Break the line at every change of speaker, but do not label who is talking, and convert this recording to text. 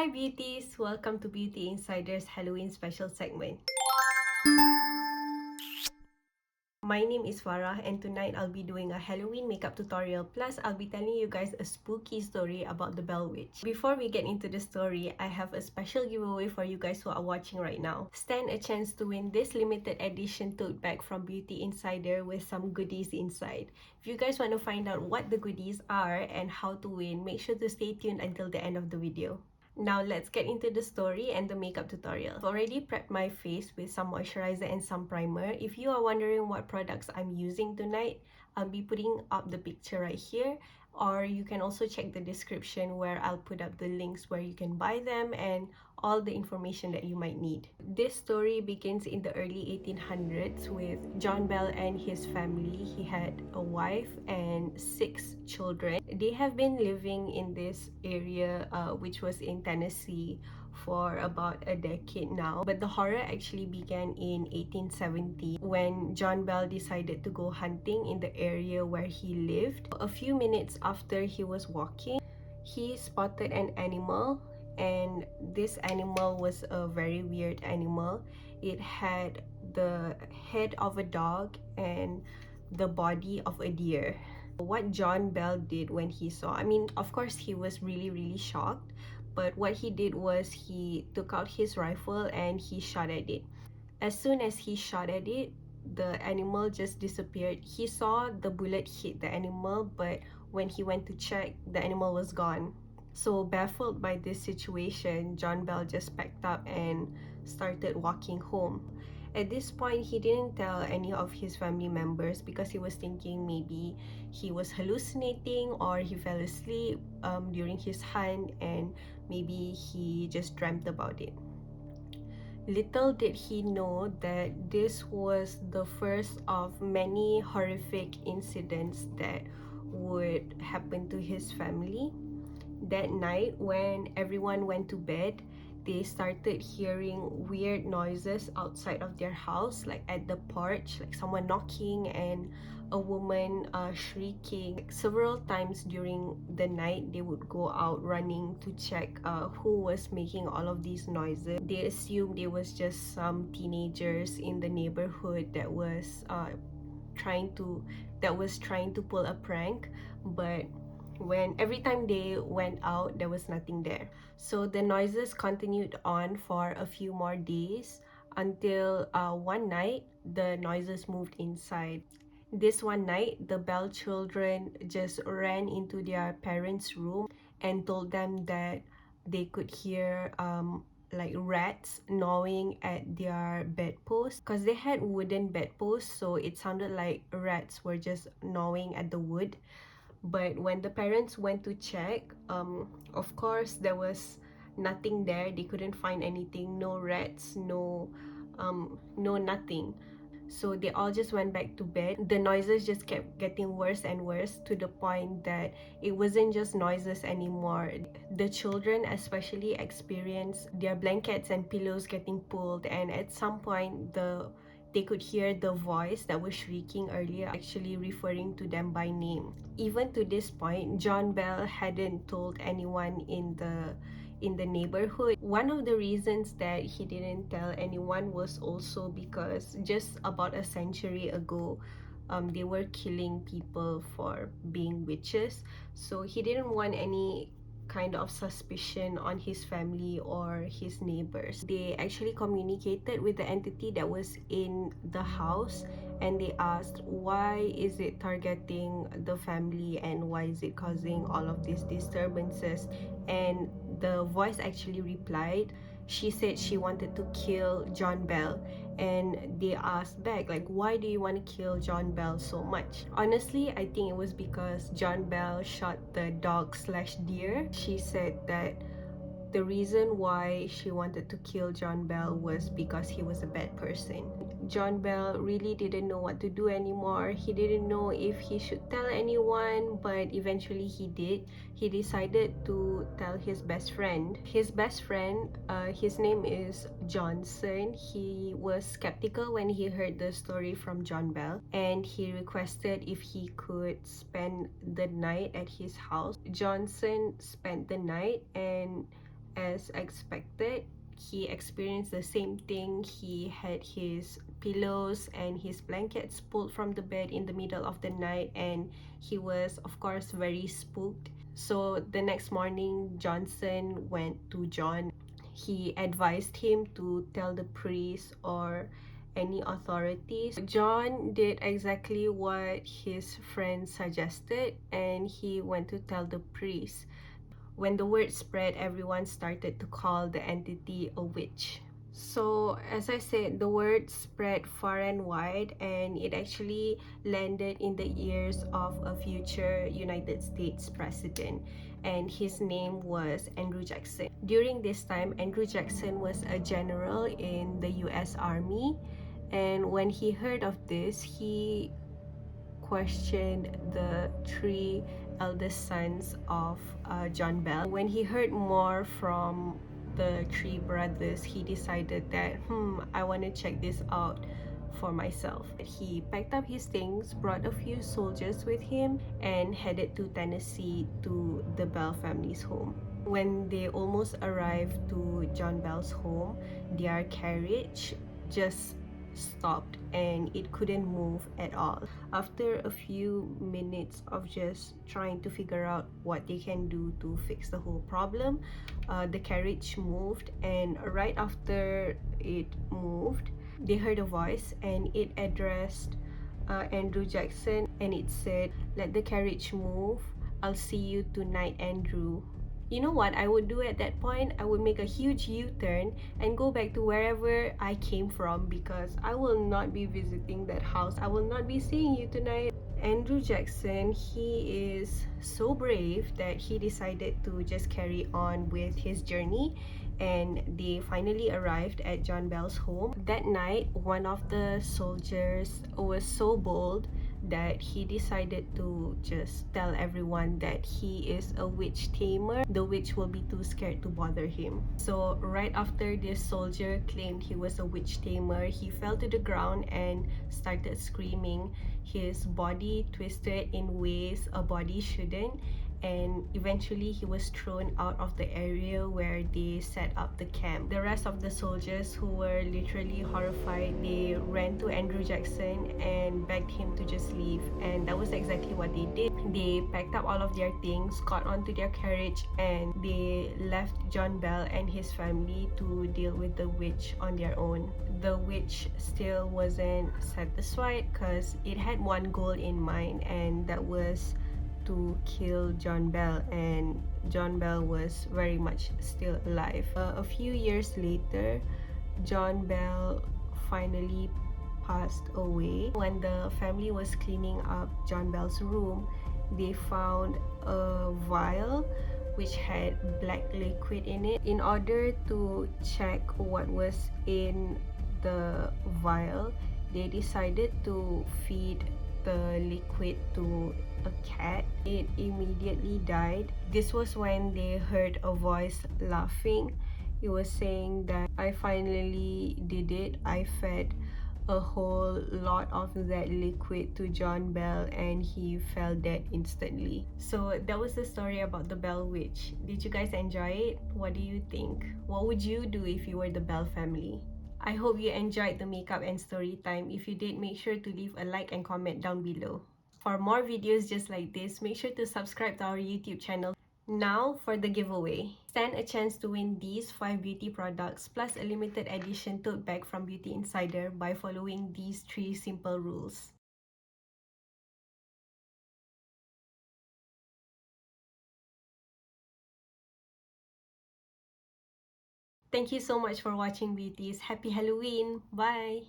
Hi beauties! Welcome to Beauty Insider's Halloween special segment. My name is Farah and tonight I'll be doing a Halloween makeup tutorial, plus I'll be telling you guys a spooky story about the Bell Witch. Before we get into the story, I have a special giveaway for you guys who are watching right now. Stand a chance to win this limited edition tote bag from Beauty Insider with some goodies inside. If you guys want to find out what the goodies are and how to win, make sure to stay tuned until the end of the video. Now let's get into the story and the makeup tutorial. I've already prepped my face with some moisturizer and some primer. If you are wondering what products I'm using tonight, I'll be putting up the picture right here, or you can also check the description where I'll put up the links where you can buy them and all the information that you might need. This story begins in the early 1800s with John Bell and his family. He had a wife and 6 children. They have been living in this area which was in Tennessee for about a decade now, but the horror actually began in 1870 when John Bell decided to go hunting in the area where he lived. A few minutes after he was walking, he spotted an animal, and this animal was a very weird animal. It had the head of a dog and the body of a deer. What John Bell did when he saw, of course he was really shocked, but what he did was he took out his rifle and he shot at it. As soon as he shot at it, the animal just disappeared. He saw the bullet hit the animal, but when he went to check, the animal was gone. So baffled by this situation, John Bell just packed up and started walking home. At this point, he didn't tell any of his family members because he was thinking maybe he was hallucinating or he fell asleep during his hunt, and maybe he just dreamt about it. Little did he know that this was the first of many horrific incidents that would happen to his family. That night, when everyone went to bed, they started hearing weird noises outside of their house, like at the porch, like someone knocking and a woman shrieking. Several times during the night, they would go out running to check who was making all of these noises. They assumed it was just some teenagers in the neighborhood that was trying to pull a prank, but when every time they went out, there was nothing there. So the noises continued on for a few more days until one night the noises moved inside. This one night, the Bell children just ran into their parents' room and told them that they could hear like rats gnawing at their bedposts, because they had wooden bedposts, so it sounded like rats were just gnawing at the wood. But when the parents went to check, of course there was nothing there. They couldn't find anything, no rats, no nothing. So they all just went back to bed. The noises just kept getting worse and worse, to the point that it wasn't just noises anymore. The children especially experienced their blankets and pillows getting pulled, and at some point they could hear the voice that was shrieking earlier actually referring to them by name. Even to this point, John Bell hadn't told anyone in the neighborhood. One of the reasons that he didn't tell anyone was also because just about a century ago, they were killing people for being witches. So he didn't want any kind of suspicion on his family or his neighbors. They actually communicated with the entity that was in the house, and they asked why is it targeting the family and why is it causing all of these disturbances. And the voice actually replied. She said she wanted to kill John Bell, and they asked back, like, why do you want to kill John Bell so much? Honestly, I think it was because John Bell shot the dog slash deer. She said that the reason why she wanted to kill John Bell was because he was a bad person. John Bell really didn't know what to do anymore. He didn't know if he should tell anyone, but eventually he did. He decided to tell his best friend. His best friend, his name is Johnson. He was skeptical when he heard the story from John Bell, and he requested if he could spend the night at his house. Johnson spent the night, and as expected, he experienced the same thing. He had his pillows and his blankets pulled from the bed in the middle of the night, and he was, of course, very spooked. So the next morning, Johnson went to John. He advised him to tell the priest or any authorities. John did exactly what his friend suggested, and he went to tell the priest. When the word spread, everyone started to call the entity a witch. So, as I said, the word spread far and wide, and it actually landed in the ears of a future United States president, and his name was Andrew Jackson. During this time, Andrew Jackson was a general in the US Army, and when he heard of this, he questioned the three eldest sons of John Bell. When he heard more from the three brothers, he decided that, I want to check this out for myself. He packed up his things, brought a few soldiers with him, and headed to Tennessee to the Bell family's home. When they almost arrived to John Bell's home, their carriage just stopped and it couldn't move at all. After a few minutes of just trying to figure out what they can do to fix the whole problem, the carriage moved, and right after it moved, they heard a voice and it addressed Andrew Jackson, and it said, "Let the carriage move. I'll see you tonight, Andrew." You know what I would do at that point? I would make a huge U-turn and go back to wherever I came from, because I will not be visiting that house. I will not be seeing you tonight. Andrew Jackson, he is so brave that he decided to just carry on with his journey, and they finally arrived at John Bell's home. That night, one of the soldiers was so bold that he decided to just tell everyone that he is a witch tamer. The witch will be too scared to bother him. So right after this soldier claimed he was a witch tamer, he fell to the ground and started screaming. His body twisted in ways a body shouldn't, and eventually he was thrown out of the area where they set up the camp. The rest of the soldiers, who were literally horrified, they ran to Andrew Jackson and begged him to just leave, and that was exactly what they did. They packed up all of their things, got onto their carriage, and they left John Bell and his family to deal with the witch on their own. The witch still wasn't satisfied because it had one goal in mind, and that was to kill John Bell, and John Bell was very much still alive. A few years later, John Bell finally passed away. When the family was cleaning up John Bell's room, they found a vial which had black liquid in it. In order to check what was in the vial, they decided to feed the liquid to a cat. It immediately died. This was when they heard a voice laughing. It was saying that, "I finally did it. I fed a whole lot of that liquid to John Bell and he fell dead instantly." So that was the story about the Bell Witch. Did you guys enjoy it? What do you think? What would you do if you were the Bell family? I hope you enjoyed the makeup and story time. If you did, make sure to leave a like and comment down below. For more videos just like this, make sure to subscribe to our YouTube channel. Now for the giveaway. Stand a chance to win these 5 beauty products plus a limited edition tote bag from Beauty Insider by following these 3 simple rules. Thank you so much for watching, beauties. Happy Halloween! Bye!